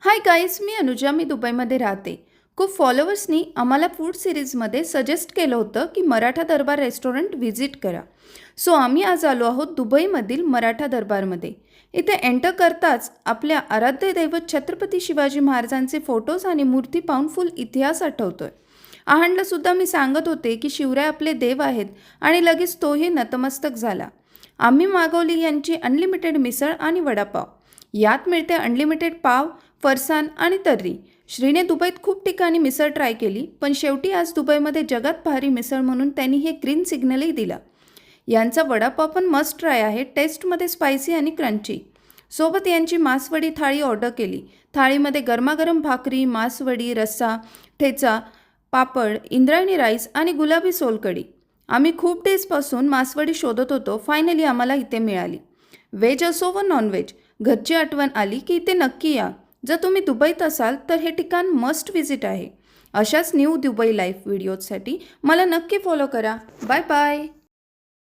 Hi guys, मी अनुजा. मी दुबईमध्ये राहते. खूप फॉलोअर्सनी आम्हाला फूड सिरीजमध्ये सजेस्ट केलं होतं की मराठा दरबार रेस्टॉरंट व्हिजिट करा. सो आम्ही आज आलो आहोत दुबईमधील मराठा दरबारमध्ये. इथे एंटर करताच आपल्या आराध्य दैवत छत्रपती शिवाजी महाराजांचे फोटोज आणि मूर्ती पाहून फुल इतिहास आठवतोय. सुद्धा मी सांगत होते की शिवराय आपले देव आहेत आणि लगेच तोही नतमस्तक झाला. आम्ही मागवली यांची अनलिमिटेड मिसळ आणि वडापाव. यात मिळते अनलिमिटेड पाव, फरसाण आणि तर्री. श्रीने दुबईत खूप ठिकाणी मिसळ ट्राय केली, पण शेवटी आज दुबईमध्ये जगात भारी मिसळ म्हणून त्यांनी हे ग्रीन सिग्नलही दिला. यांचा वडापाव पण मस्ट ट्राय आहे. टेस्टमध्ये स्पायसी आणि क्रंची. सोबत यांची मासवडी थाळी ऑर्डर केली. थाळीमध्ये गरमागरम भाकरी, मासवडी, रस्सा, ठेचा, पापड, इंद्रायणी राईस आणि गुलाबी सोलकढी. आम्ही खूप डेजपासून मासवडी शोधत होतो. फायनली आम्हाला इथे मिळाली. व्हेज असो व नॉनव्हेज, घरची आठवण आली की इथे नक्की या. जर तुम्ही दुबईत असाल तर हे ठिकाण मस्ट विजिट आहे. अशाच न्यू दुबई लाईफ व्हिडिओजसाठी मला नक्की फॉलो करा. Bye bye.